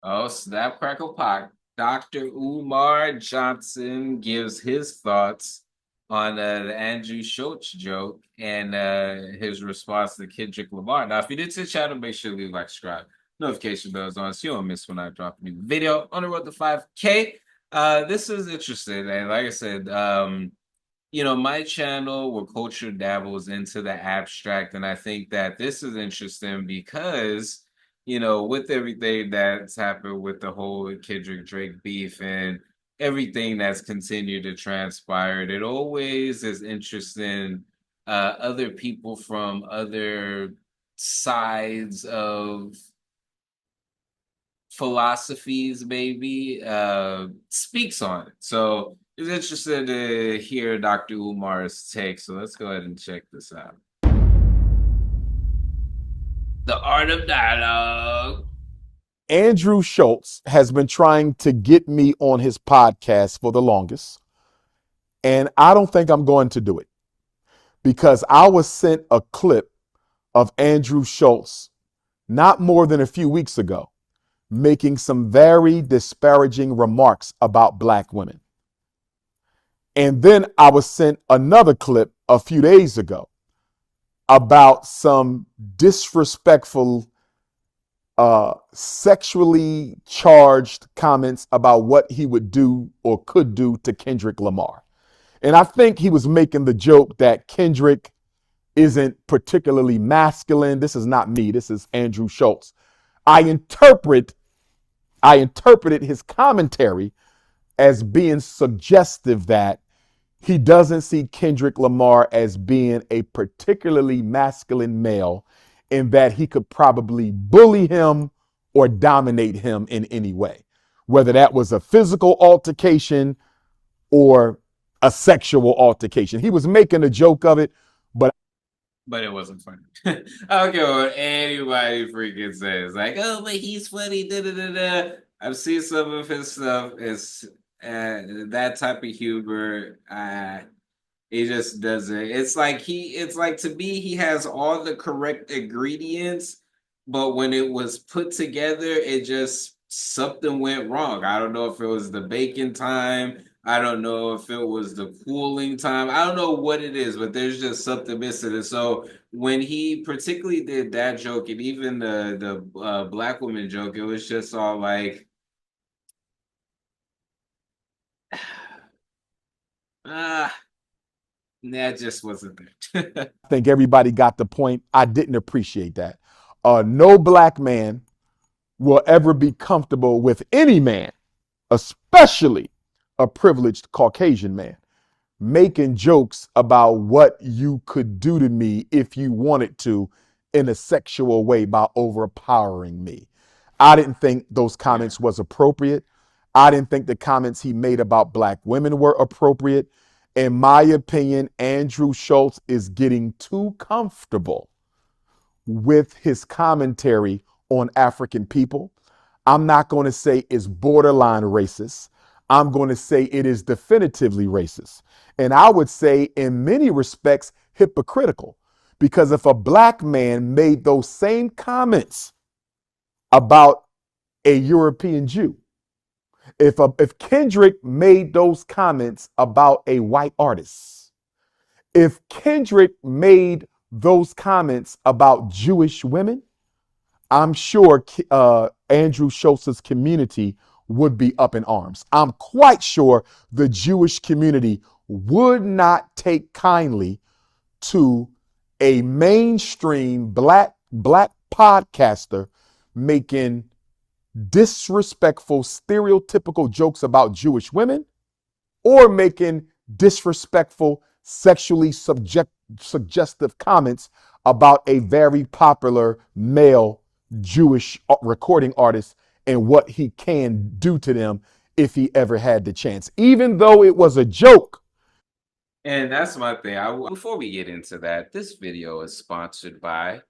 Oh, snap, crackle, pop. Dr. Umar Johnson gives his thoughts on the Andrew Schulz joke and his response to Kendrick Lamar. Now, if you're new to the channel, make sure you like, subscribe, notification bells on so you don't miss when I drop a new video on the road to 5K. This is interesting. And like I said, my channel where culture dabbles into the abstract, and I think that this is interesting because, with everything that's happened with the whole Kendrick Drake beef and everything that's continued to transpire, it always is interesting. Other people from other sides of philosophies maybe speaks on it. So it's interesting to hear Dr. Umar's take. So let's go ahead and check this out. The art of dialogue. Andrew Schulz has been trying to get me on his podcast for the longest, and I don't think I'm going to do it because I was sent a clip of Andrew Schulz not more than a few weeks ago making some very disparaging remarks about black women. And then I was sent another clip a few days ago about some disrespectful sexually charged comments about what he would do or could do to Kendrick Lamar. And I think he was making the joke that Kendrick isn't particularly masculine. This is not me. This is Andrew Schulz. I interpreted his commentary as being suggestive that he doesn't see Kendrick Lamar as being a particularly masculine male and that he could probably bully him or dominate him in any way, whether that was a physical altercation or a sexual altercation. He was making a joke of it, but But it wasn't funny. I don't care what anybody freaking says. Like, oh, but he's funny. Da, da, da, da. I've seen some of his stuff. It's that type of humor. He just doesn't. It's like to me, he has all the correct ingredients, but when it was put together, it just something went wrong. I don't know if it was the baking time. I don't know if it was the cooling time. I don't know what it is, but there's just something missing. And so when he particularly did that joke and even the black woman joke, it was just all like, ah, that just wasn't there. I think everybody got the point. I didn't appreciate that. No black man will ever be comfortable with any man, especially a privileged Caucasian man, making jokes about what you could do to me if you wanted to in a sexual way by overpowering me. I didn't think those Yeah. comments was appropriate. I didn't think the comments he made about black women were appropriate. In my opinion, Andrew Schulz is getting too comfortable with his commentary on African people. I'm not going to say it's borderline racist. I'm going to say it is definitively racist. And I would say, in many respects, hypocritical. Because if a black man made those same comments about a European Jew, if Kendrick made those comments about a white artist, if Kendrick made those comments about Jewish women, I'm sure Andrew Schultz's community would be up in arms. I'm quite sure the Jewish community would not take kindly to a mainstream black podcaster making disrespectful, stereotypical jokes about Jewish women or making disrespectful, sexually suggestive comments about a very popular male Jewish recording artist and what he can do to them if he ever had the chance, even though it was a joke. And that's my thing. Before we get into that, this video is sponsored by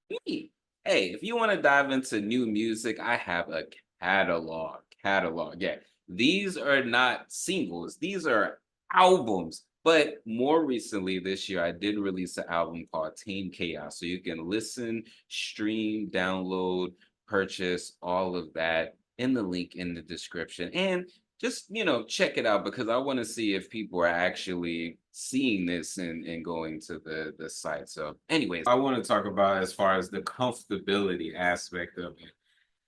me. Hey, if you want to dive into new music, I have a catalog. Catalog. Yeah. These are not singles, these are albums. But more recently this year, I did release an album called Tame Chaos. So you can listen, stream, download, purchase all of that in the link in the description. And just, check it out because I want to see if people are actually seeing this and going to the site. So, anyways, I want to talk about as far as the comfortability aspect of it.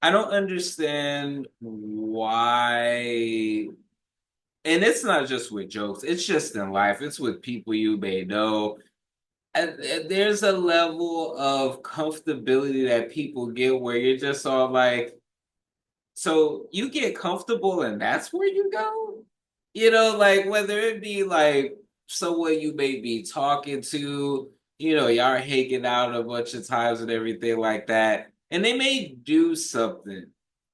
I don't understand why, and it's not just with jokes, it's just in life, it's with people you may know. And there's a level of comfortability that people get where you're just all like, so you get comfortable and that's where you go? Like whether it be like someone you may be talking to, y'all are hanging out a bunch of times and everything like that. And they may do something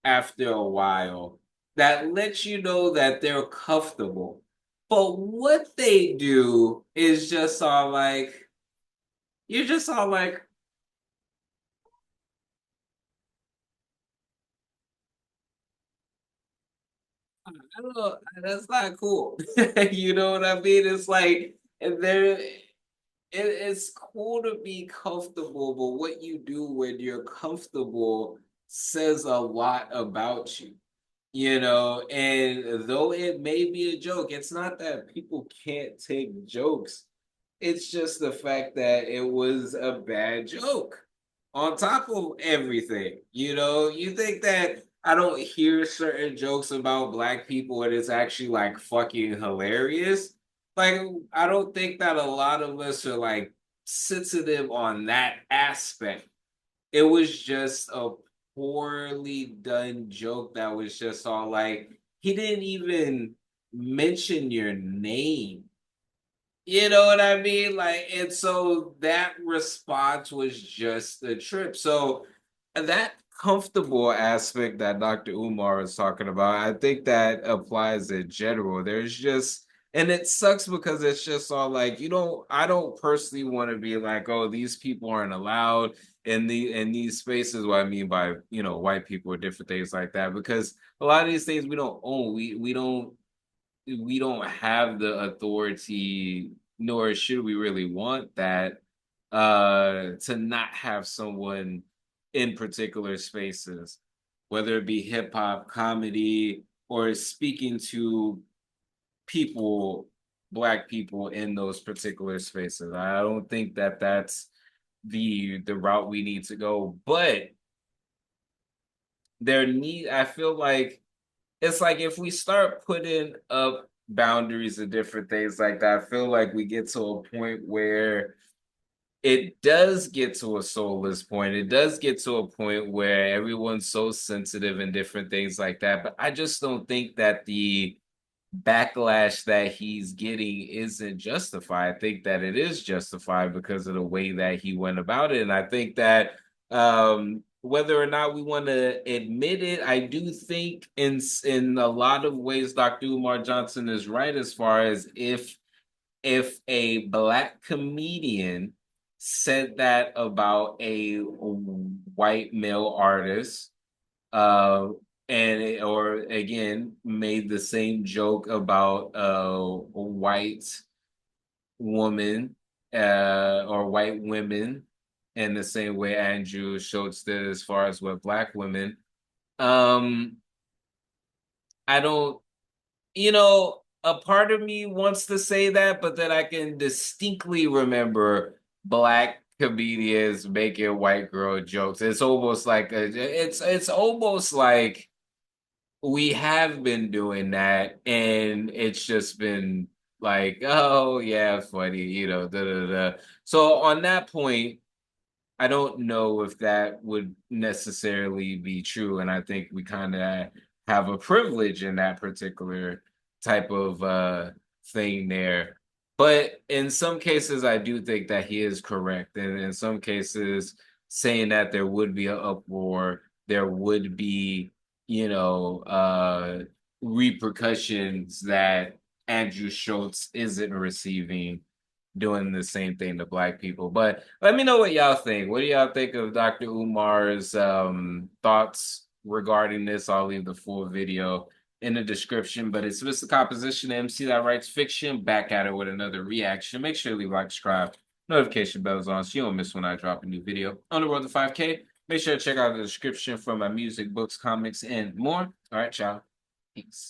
after a while that lets you know that they're comfortable. But what they do is just all like, you're just all like, I don't know, that's not cool. You know what I mean? It's like, and it's cool to be comfortable, but what you do when you're comfortable says a lot about you, and though it may be a joke, it's not that people can't take jokes. It's just the fact that it was a bad joke on top of everything. You think that I don't hear certain jokes about black people and it's actually like fucking hilarious. Like, I don't think that a lot of us are like sensitive on that aspect. It was just a poorly done joke that was just all like, he didn't even mention your name. You know what I mean? Like, and so that response was just a trip. So that comfortable aspect that Dr. Umar is talking about, I think that applies in general. There's just, and it sucks because it's just all like, I don't personally want to be like, oh, these people aren't allowed in these spaces. What I mean by, white people or different things like that, because a lot of these things we don't own. We don't have the authority, nor should we really want that, to not have someone in particular spaces, whether it be hip hop, comedy, or speaking to people, black people in those particular spaces. I don't think that that's the route we need to go, but I feel like it's like if we start putting up boundaries and different things like that, I feel like we get to a point where it does get to a soulless point. It does get to a point where everyone's so sensitive and different things like that. But I just don't think that the backlash that he's getting isn't justified. I think that it is justified because of the way that he went about it. And I think that whether or not we want to admit it, I do think in a lot of ways, Dr. Umar Johnson is right as far as if a black comedian said that about a white male artist, uh, or again made the same joke about a white woman, or white women, in the same way Andrew Schulz did as far as with black women. Um, I don't, a part of me wants to say that, but then I can distinctly remember black comedians making white girl jokes. It's almost like we have been doing that, and it's just been like, oh yeah, funny, da da da. So on that point, I don't know if that would necessarily be true, and I think we kind of have a privilege in that particular type of thing there. But in some cases, I do think that he is correct, and in some cases, saying that there would be an uproar, there would be, you know, uh, repercussions that Andrew Schultz isn't receiving doing the same thing to black people. But let me know what y'all think. What do y'all think of Dr. Umar's thoughts regarding this? I'll leave the full video in the description. But it's Mr. Composition, MC that writes fiction, back at it with another reaction. Make sure you leave, like, subscribe, notification bells on so you don't miss when I drop a new video on the road to 5K. Make sure to check out the description for my music, books, comics, and more. All right, y'all. Peace.